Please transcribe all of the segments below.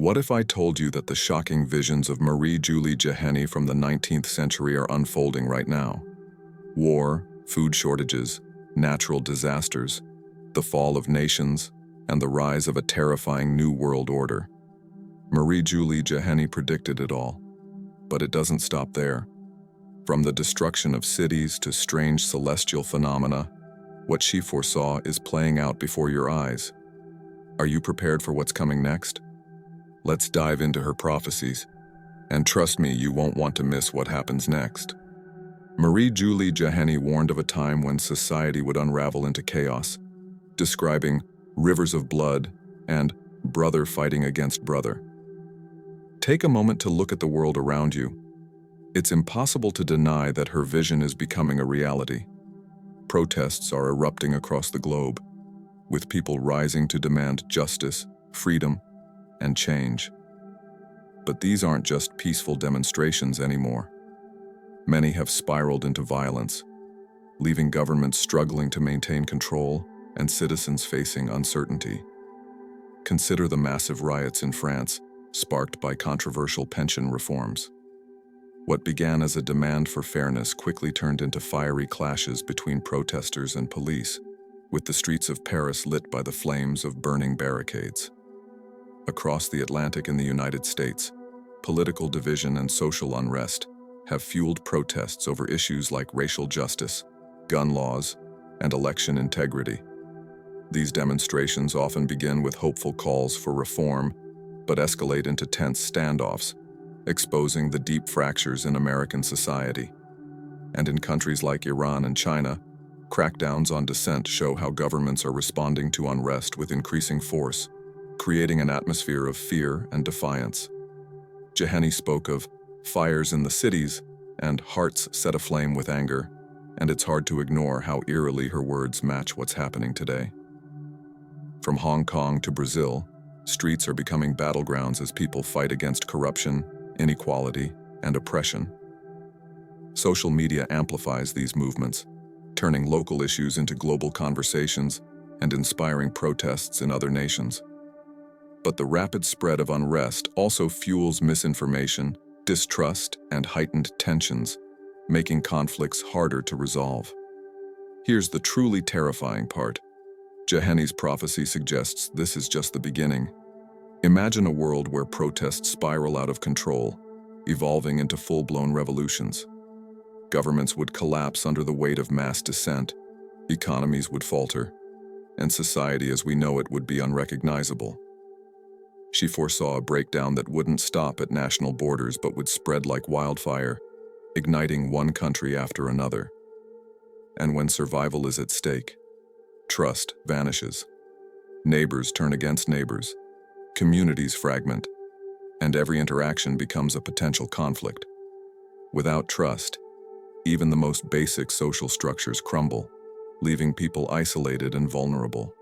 What if I told you that the shocking visions of Marie-Julie Jahenny from the 19th century are unfolding right now? War, food shortages, natural disasters, the fall of nations, and the rise of a terrifying new world order. Marie-Julie Jahenny predicted it all. But it doesn't stop there. From the destruction of cities to strange celestial phenomena, what she foresaw is playing out before your eyes. Are you prepared for what's coming next? Let's dive into her prophecies. And trust me, you won't want to miss what happens next. Marie-Julie Jahenny warned of a time when society would unravel into chaos, describing rivers of blood and brother fighting against brother. Take a moment to look at the world around you. It's impossible to deny that her vision is becoming a reality. Protests are erupting across the globe, with people rising to demand justice, freedom, and change. But these aren't just peaceful demonstrations anymore. Many have spiraled into violence, leaving governments struggling to maintain control and citizens facing uncertainty. Consider the massive riots in France, sparked by controversial pension reforms. What began as a demand for fairness quickly turned into fiery clashes between protesters and police, with the streets of Paris lit by the flames of burning barricades. Across the Atlantic in the United States, political division and social unrest have fueled protests over issues like racial justice, gun laws, and election integrity. These demonstrations often begin with hopeful calls for reform, but escalate into tense standoffs, exposing the deep fractures in American society. And in countries like Iran and China, crackdowns on dissent show how governments are responding to unrest with increasing force, creating an atmosphere of fear and defiance. Jahenny spoke of fires in the cities and hearts set aflame with anger, and it's hard to ignore how eerily her words match what's happening today. From Hong Kong to Brazil, streets are becoming battlegrounds as people fight against corruption, inequality, and oppression. Social media amplifies these movements, turning local issues into global conversations and inspiring protests in other nations. But the rapid spread of unrest also fuels misinformation, distrust, and heightened tensions, making conflicts harder to resolve. Here's the truly terrifying part. Jahenny's prophecy suggests this is just the beginning. Imagine a world where protests spiral out of control, evolving into full-blown revolutions. Governments would collapse under the weight of mass dissent, economies would falter, and society as we know it would be unrecognizable. She foresaw a breakdown that wouldn't stop at national borders but would spread like wildfire, igniting one country after another. And when survival is at stake, trust vanishes. Neighbors turn against neighbors, communities fragment, and every interaction becomes a potential conflict. Without trust, even the most basic social structures crumble, leaving people isolated and vulnerable.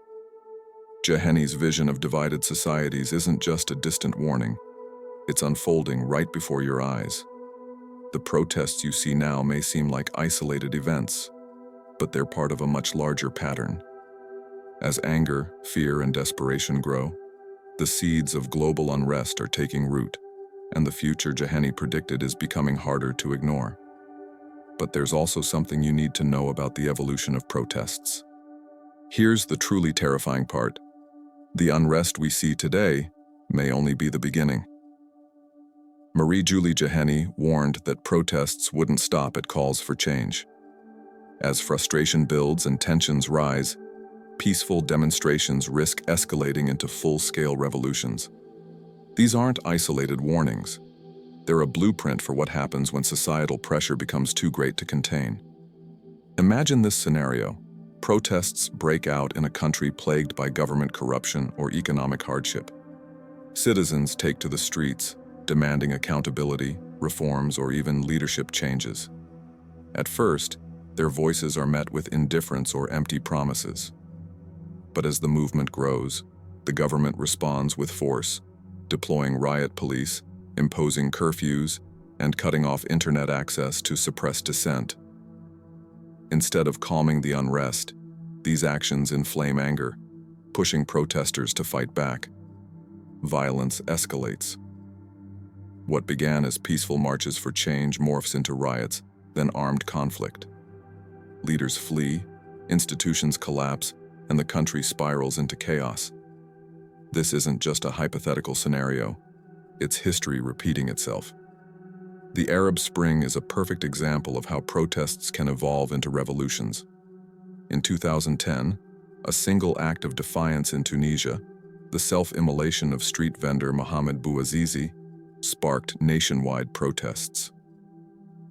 Jahenny's vision of divided societies isn't just a distant warning, it's unfolding right before your eyes. The protests you see now may seem like isolated events, but they're part of a much larger pattern. As anger, fear, and desperation grow, the seeds of global unrest are taking root, and the future Jahenny predicted is becoming harder to ignore. But there's also something you need to know about the evolution of protests. Here's the truly terrifying part. The unrest we see today may only be the beginning. Marie-Julie Jahenny warned that protests wouldn't stop at calls for change. As frustration builds and tensions rise, peaceful demonstrations risk escalating into full-scale revolutions. These aren't isolated warnings. They're a blueprint for what happens when societal pressure becomes too great to contain. Imagine this scenario. Protests break out in a country plagued by government corruption or economic hardship. Citizens take to the streets, demanding accountability, reforms, or even leadership changes. At first, their voices are met with indifference or empty promises. But as the movement grows, the government responds with force, deploying riot police, imposing curfews, and cutting off internet access to suppress dissent. Instead of calming the unrest, these actions inflame anger, pushing protesters to fight back. violence escalates. What began as peaceful marches for change morphs into riots, then armed conflict. Leaders flee, institutions collapse, and the country spirals into chaos. This isn't just a hypothetical scenario, it's history repeating itself. The Arab Spring is a perfect example of how protests can evolve into revolutions. In 2010, a single act of defiance in Tunisia, the self-immolation of street vendor Mohamed Bouazizi, sparked nationwide protests.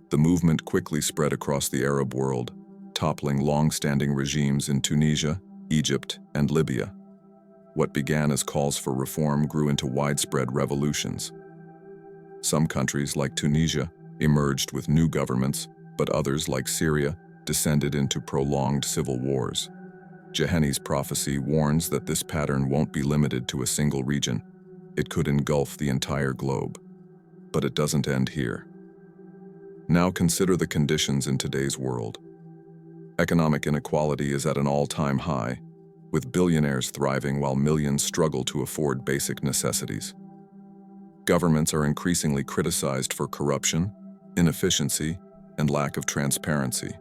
The movement quickly spread across the Arab world, toppling long-standing regimes in Tunisia, Egypt, and Libya. What began as calls for reform grew into widespread revolutions. Some countries, like Tunisia, emerged with new governments, but others, like Syria, descended into prolonged civil wars. Jahenny's prophecy warns that this pattern won't be limited to a single region. It could engulf the entire globe. But it doesn't end here. Now consider the conditions in today's world. Economic inequality is at an all-time high, with billionaires thriving while millions struggle to afford basic necessities. Governments are increasingly criticized for corruption, inefficiency, and lack of transparency.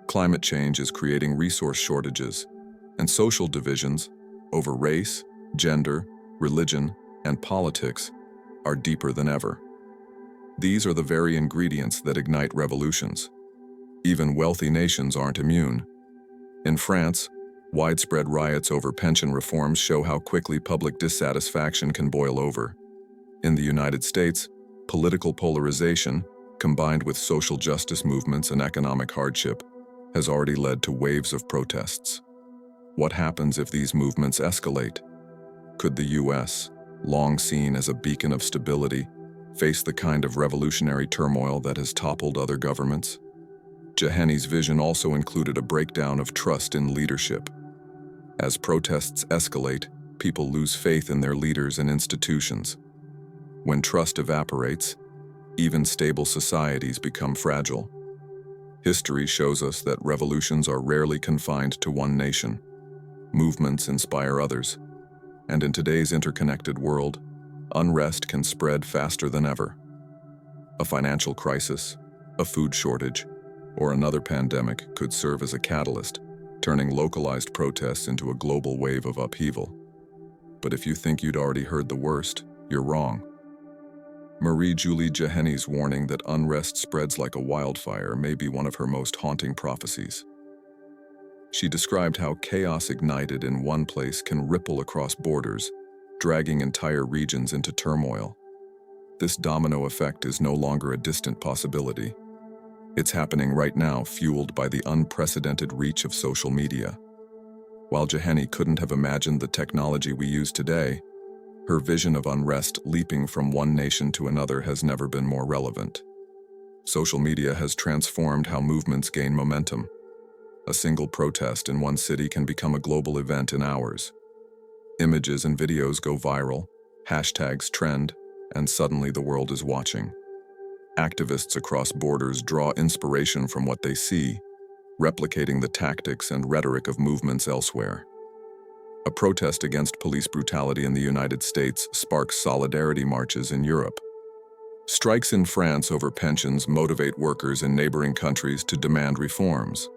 Climate change is creating resource shortages, and social divisions over race, gender, religion, and politics are deeper than ever. These are the very ingredients that ignite revolutions. Even wealthy nations aren't immune. In France, widespread riots over pension reforms show how quickly public dissatisfaction can boil over. In the United States, political polarization, combined with social justice movements and economic hardship, has already led to waves of protests. What happens if these movements escalate? Could the U.S., long seen as a beacon of stability, face the kind of revolutionary turmoil that has toppled other governments? Jahenny's vision also included a breakdown of trust in leadership. As protests escalate, people lose faith in their leaders and institutions. When trust evaporates, even stable societies become fragile. History shows us that revolutions are rarely confined to one nation. Movements inspire others. And in today's interconnected world, unrest can spread faster than ever. A financial crisis, a food shortage, or another pandemic could serve as a catalyst, turning localized protests into a global wave of upheaval. But if you think you'd already heard the worst, you're wrong. Marie-Julie Jahenny's warning that unrest spreads like a wildfire may be one of her most haunting prophecies. She described how chaos ignited in one place can ripple across borders, dragging entire regions into turmoil. This domino effect is no longer a distant possibility. It's happening right now, fueled by the unprecedented reach of social media. While Jahenny couldn't have imagined the technology we use today, her vision of unrest leaping from one nation to another has never been more relevant. Social media has transformed how movements gain momentum. A single protest in one city can become a global event in hours. Images and videos go viral, hashtags trend, and suddenly the world is watching. Activists across borders draw inspiration from what they see, replicating the tactics and rhetoric of movements elsewhere. A protest against police brutality in the United States sparks solidarity marches in Europe. Strikes in France over pensions motivate workers in neighboring countries to demand reforms.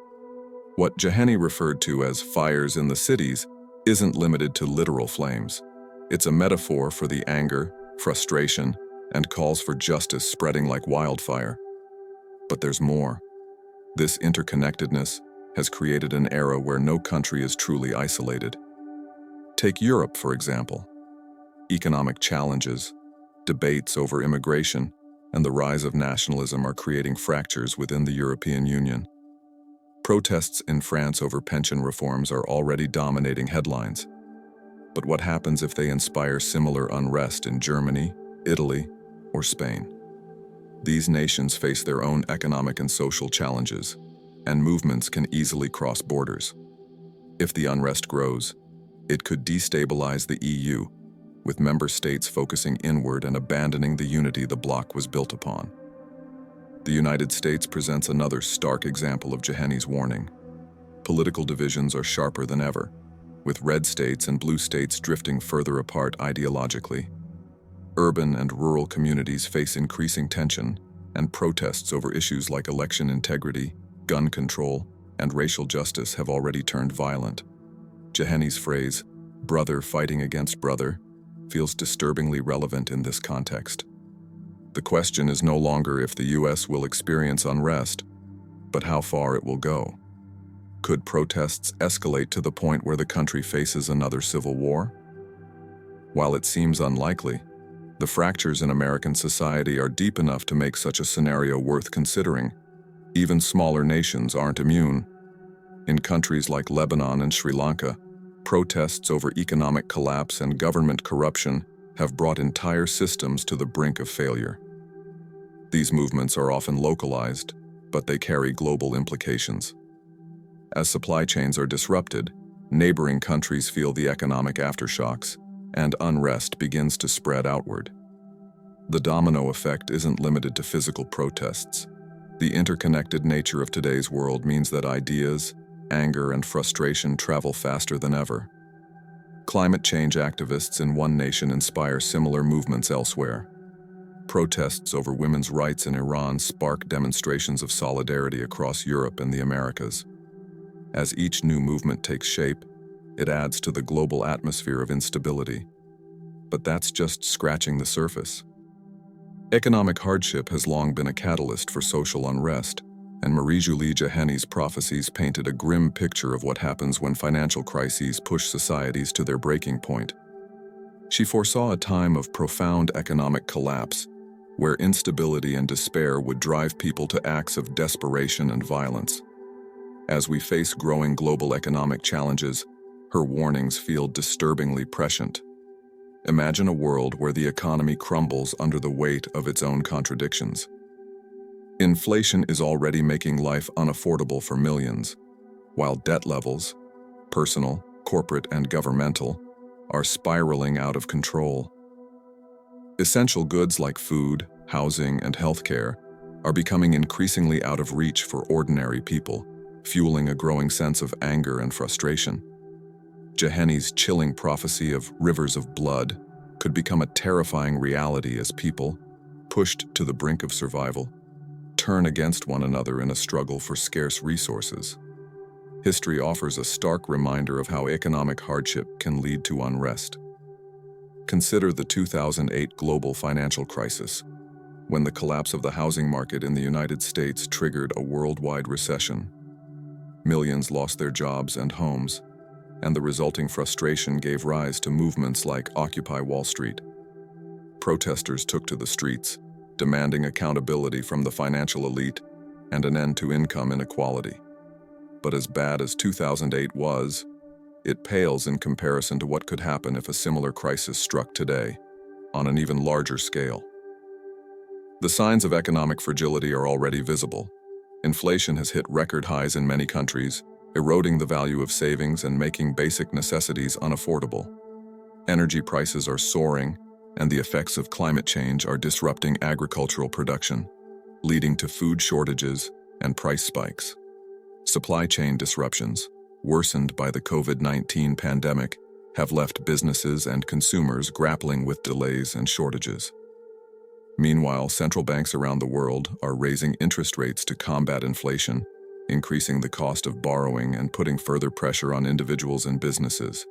What Jahenny referred to as fires in the cities isn't limited to literal flames. It's a metaphor for the anger, frustration, and calls for justice spreading like wildfire. But there's more. This interconnectedness has created an era where no country is truly isolated. Take Europe, for example. Economic challenges, debates over immigration, and the rise of nationalism are creating fractures within the European Union. Protests in France over pension reforms are already dominating headlines. But what happens if they inspire similar unrest in Germany, Italy, or Spain? These nations face their own economic and social challenges, and movements can easily cross borders. If the unrest grows, it could destabilize the EU, with member states focusing inward and abandoning the unity the bloc was built upon. The United States presents another stark example of Jahenny's warning. Political divisions are sharper than ever, with red states and blue states drifting further apart ideologically. Urban and rural communities face increasing tension, and protests over issues like election integrity, gun control, and racial justice have already turned violent. Jahenny's phrase, "brother fighting against brother," feels disturbingly relevant in this context. The question is no longer if the U.S. will experience unrest, but how far it will go. Could protests escalate to the point where the country faces another civil war? While it seems unlikely, the fractures in American society are deep enough to make such a scenario worth considering. Even smaller nations aren't immune. In countries like Lebanon and Sri Lanka, protests over economic collapse and government corruption have brought entire systems to the brink of failure. These movements are often localized, but they carry global implications. As supply chains are disrupted, neighboring countries feel the economic aftershocks, and unrest begins to spread outward. The domino effect isn't limited to physical protests. The interconnected nature of today's world means that ideas, anger, and frustration travel faster than ever. Climate change activists in one nation inspire similar movements elsewhere. Protests over women's rights in Iran spark demonstrations of solidarity across Europe and the Americas. As each new movement takes shape, it adds to the global atmosphere of instability. But that's just scratching the surface. Economic hardship has long been a catalyst for social unrest, and Marie-Julie Jahenny's prophecies painted a grim picture of what happens when financial crises push societies to their breaking point. She foresaw a time of profound economic collapse, where instability and despair would drive people to acts of desperation and violence. As we face growing global economic challenges, her warnings feel disturbingly prescient. Imagine a world where the economy crumbles under the weight of its own contradictions. Inflation is already making life unaffordable for millions, while debt levels, personal, corporate, and governmental, are spiraling out of control. Essential goods like food, housing, and healthcare are becoming increasingly out of reach for ordinary people, fueling a growing sense of anger and frustration. Jahenny's chilling prophecy of rivers of blood could become a terrifying reality as people, pushed to the brink of survival, turn against one another in a struggle for scarce resources. History offers a stark reminder of how economic hardship can lead to unrest. Consider the 2008 global financial crisis, when the collapse of the housing market in the United States triggered a worldwide recession. Millions lost their jobs and homes, and the resulting frustration gave rise to movements like Occupy Wall Street. Protesters took to the streets, demanding accountability from the financial elite and an end to income inequality. But as bad as 2008 was, it pales in comparison to what could happen if a similar crisis struck today, on an even larger scale. The signs of economic fragility are already visible. Inflation has hit record highs in many countries, eroding the value of savings and making basic necessities unaffordable. Energy prices are soaring, and the effects of climate change are disrupting agricultural production, leading to food shortages and price spikes. Supply chain disruptions, worsened by the COVID-19 pandemic, have left businesses and consumers grappling with delays and shortages. Meanwhile, central banks around the world are raising interest rates to combat inflation, increasing the cost of borrowing and putting further pressure on individuals and businesses.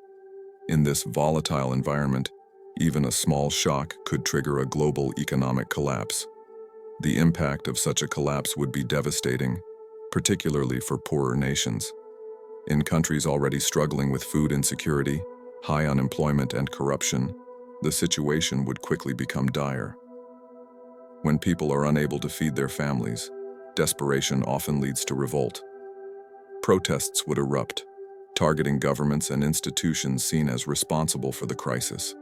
In this volatile environment, even a small shock could trigger a global economic collapse. The impact of such a collapse would be devastating, particularly for poorer nations. In countries already struggling with food insecurity, high unemployment, and corruption, the situation would quickly become dire. When people are unable to feed their families, desperation often leads to revolt. Protests would erupt, targeting governments and institutions seen as responsible for the crisis.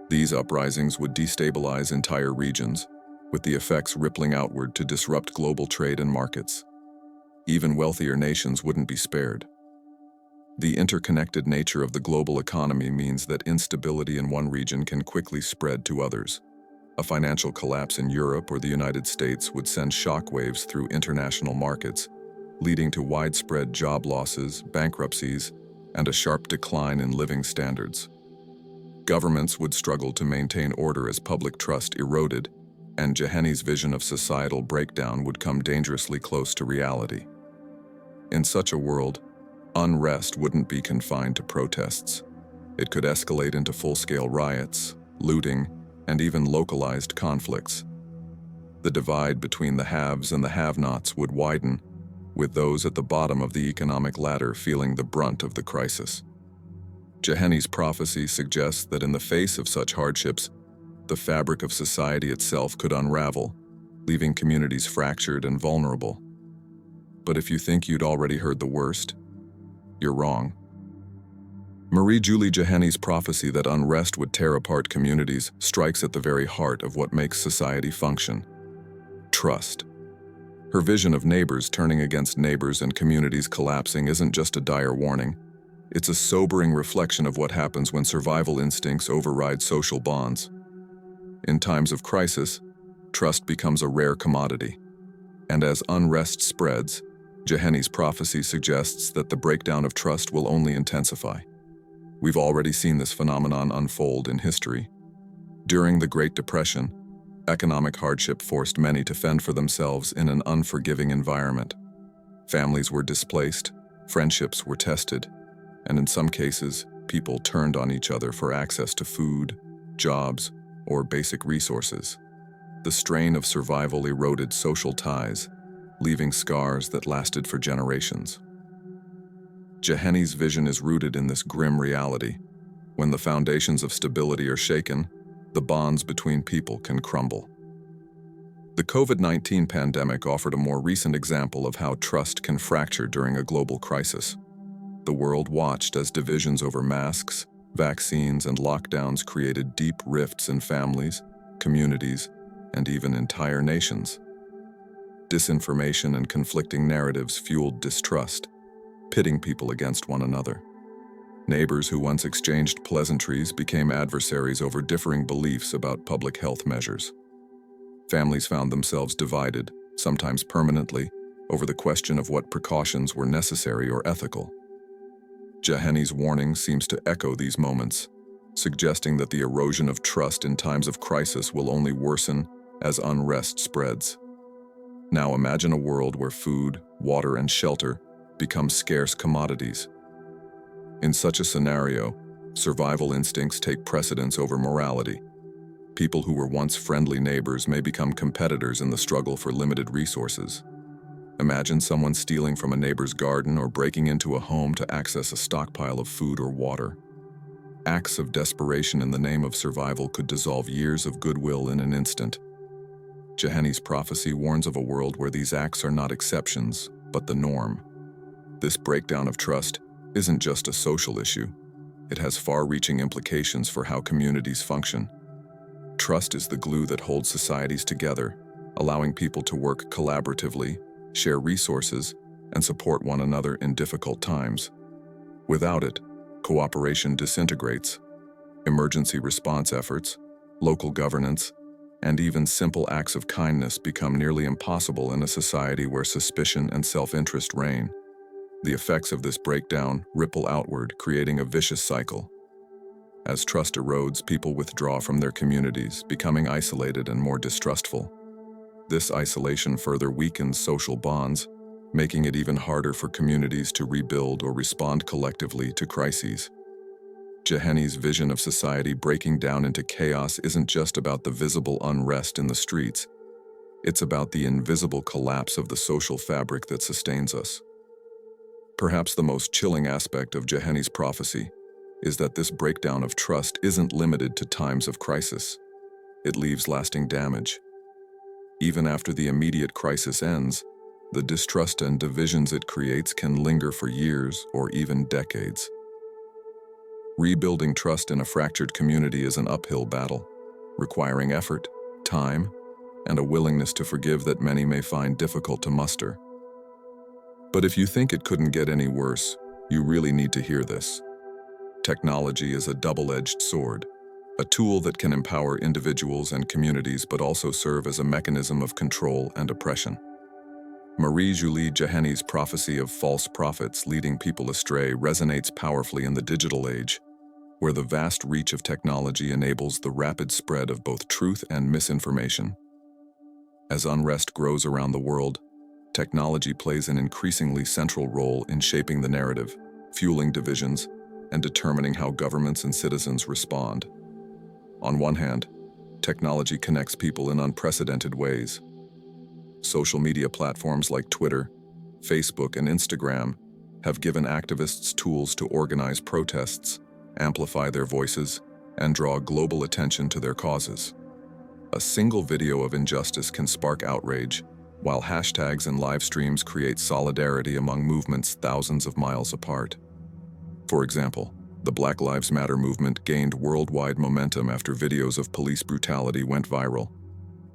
These uprisings would destabilize entire regions, with the effects rippling outward to disrupt global trade and markets. Even wealthier nations wouldn't be spared. The interconnected nature of the global economy means that instability in one region can quickly spread to others. A financial collapse in Europe or the United States would send shockwaves through international markets, leading to widespread job losses, bankruptcies, and a sharp decline in living standards. Governments would struggle to maintain order as public trust eroded, and Jahenny's vision of societal breakdown would come dangerously close to reality. In such a world, unrest wouldn't be confined to protests. It could escalate into full-scale riots, looting, and even localized conflicts. The divide between the haves and the have-nots would widen, with those at the bottom of the economic ladder feeling the brunt of the crisis. Jahenny's prophecy suggests that in the face of such hardships, the fabric of society itself could unravel, leaving communities fractured and vulnerable. But if you think you'd already heard the worst, you're wrong. Marie-Julie Jahenny's prophecy that unrest would tear apart communities strikes at the very heart of what makes society function: trust. Her vision of neighbors turning against neighbors and communities collapsing isn't just a dire warning. It's a sobering reflection of what happens when survival instincts override social bonds. In times of crisis, trust becomes a rare commodity. And as unrest spreads, Jahenny's prophecy suggests that the breakdown of trust will only intensify. We've already seen this phenomenon unfold in history. During the Great Depression, economic hardship forced many to fend for themselves in an unforgiving environment. Families were displaced, friendships were tested, and in some cases, people turned on each other for access to food, jobs, or basic resources. The strain of survival eroded social ties, leaving scars that lasted for generations. Jahenny's vision is rooted in this grim reality. When the foundations of stability are shaken, the bonds between people can crumble. The COVID-19 pandemic offered a more recent example of how trust can fracture during a global crisis. The world watched as divisions over masks, vaccines, and lockdowns created deep rifts in families, communities, and even entire nations. Disinformation and conflicting narratives fueled distrust, pitting people against one another. Neighbors who once exchanged pleasantries became adversaries over differing beliefs about public health measures. Families found themselves divided, sometimes permanently, over the question of what precautions were necessary or ethical. Jahenny's warning seems to echo these moments, suggesting that the erosion of trust in times of crisis will only worsen as unrest spreads. Now imagine a world where food, water, and shelter become scarce commodities. In such a scenario, survival instincts take precedence over morality. People who were once friendly neighbors may become competitors in the struggle for limited resources. Imagine someone stealing from a neighbor's garden or breaking into a home to access a stockpile of food or water. Acts of desperation in the name of survival could dissolve years of goodwill in an instant. Jahenny's prophecy warns of a world where these acts are not exceptions, but the norm. This breakdown of trust isn't just a social issue. It has far-reaching implications for how communities function. Trust is the glue that holds societies together, allowing people to work collaboratively, share resources, and support one another in difficult times. Without it, cooperation disintegrates. Emergency response efforts, local governance, and even simple acts of kindness become nearly impossible in a society where suspicion and self-interest reign. The effects of this breakdown ripple outward, creating a vicious cycle. As trust erodes, people withdraw from their communities, becoming isolated and more distrustful. This isolation further weakens social bonds, making it even harder for communities to rebuild or respond collectively to crises. Jahenny's vision of society breaking down into chaos isn't just about the visible unrest in the streets. It's about the invisible collapse of the social fabric that sustains us. Perhaps the most chilling aspect of Jahenny's prophecy is that this breakdown of trust isn't limited to times of crisis. It leaves lasting damage. Even after the immediate crisis ends, the distrust and divisions it creates can linger for years or even decades. Rebuilding trust in a fractured community is an uphill battle, requiring effort, time, and a willingness to forgive that many may find difficult to muster. But if you think it couldn't get any worse, you really need to hear this. Technology is a double-edged sword, a tool that can empower individuals and communities but also serve as a mechanism of control and oppression. Marie-Julie Jahenny's prophecy of false prophets leading people astray resonates powerfully in the digital age, where the vast reach of technology enables the rapid spread of both truth and misinformation. As unrest grows around the world, technology plays an increasingly central role in shaping the narrative, fueling divisions, and determining how governments and citizens respond. On one hand, technology connects people in unprecedented ways. Social media platforms like Twitter, Facebook, and Instagram have given activists tools to organize protests, amplify their voices, and draw global attention to their causes. A single video of injustice can spark outrage, while hashtags and live streams create solidarity among movements thousands of miles apart. For example, the Black Lives Matter movement gained worldwide momentum after videos of police brutality went viral,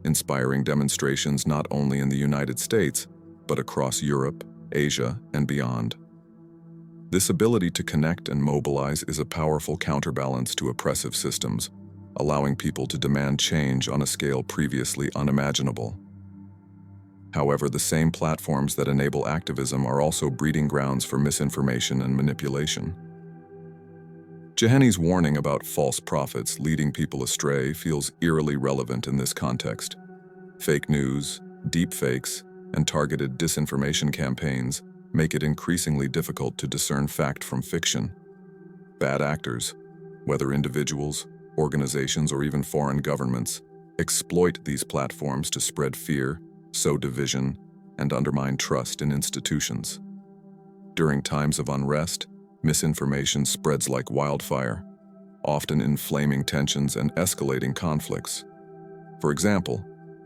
inspiring demonstrations not only in the United States, but across Europe, Asia, and beyond. This ability to connect and mobilize is a powerful counterbalance to oppressive systems, allowing people to demand change on a scale previously unimaginable. However, the same platforms that enable activism are also breeding grounds for misinformation and manipulation. Jahenny's warning about false prophets leading people astray feels eerily relevant in this context. Fake news, deepfakes, and targeted disinformation campaigns make it increasingly difficult to discern fact from fiction. Bad actors, whether individuals, organizations, or even foreign governments, exploit these platforms to spread fear, sow division, and undermine trust in institutions. During times of unrest, misinformation spreads like wildfire, often inflaming tensions and escalating conflicts. For example,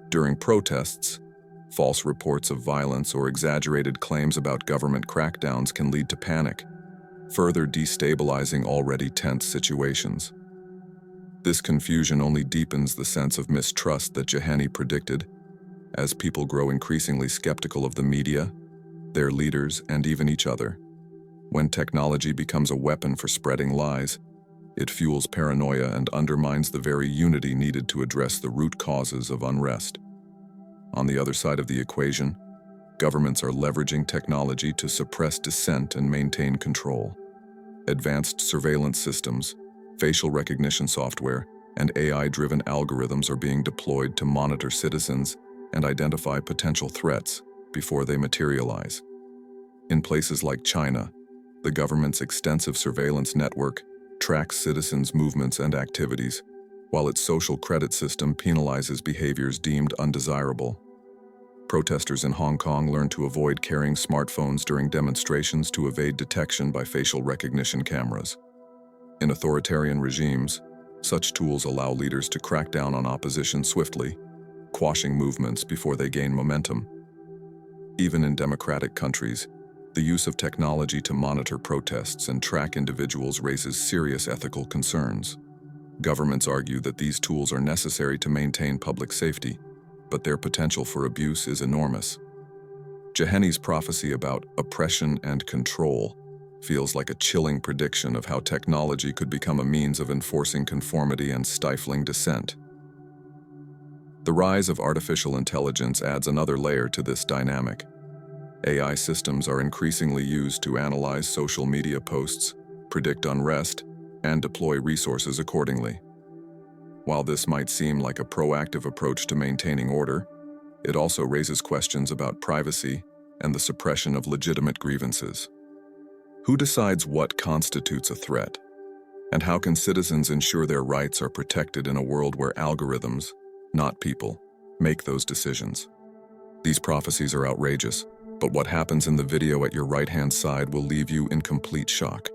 during protests, false reports of violence or exaggerated claims about government crackdowns can lead to panic, further destabilizing already tense situations. This confusion only deepens the sense of mistrust that Jahenny predicted, as people grow increasingly skeptical of the media, their leaders, and even each other. When technology becomes a weapon for spreading lies, it fuels paranoia and undermines the very unity needed to address the root causes of unrest. On the other side of the equation, governments are leveraging technology to suppress dissent and maintain control. Advanced surveillance systems, facial recognition software, and AI-driven algorithms are being deployed to monitor citizens and identify potential threats before they materialize. In places like China, the government's extensive surveillance network tracks citizens' movements and activities, while its social credit system penalizes behaviors deemed undesirable. Protesters in Hong Kong learn to avoid carrying smartphones during demonstrations to evade detection by facial recognition cameras. In authoritarian regimes, such tools allow leaders to crack down on opposition swiftly, quashing movements before they gain momentum. Even in democratic countries, the use of technology to monitor protests and track individuals raises serious ethical concerns. Governments argue that these tools are necessary to maintain public safety, but their potential for abuse is enormous. Jahenny's prophecy about oppression and control feels like a chilling prediction of how technology could become a means of enforcing conformity and stifling dissent. The rise of artificial intelligence adds another layer to this dynamic. AI systems are increasingly used to analyze social media posts, predict unrest, and deploy resources accordingly. While this might seem like a proactive approach to maintaining order, it also raises questions about privacy and the suppression of legitimate grievances. Who decides what constitutes a threat? And how can citizens ensure their rights are protected in a world where algorithms, not people, make those decisions? These prophecies are outrageous, but what happens in the video at your right-hand side will leave you in complete shock.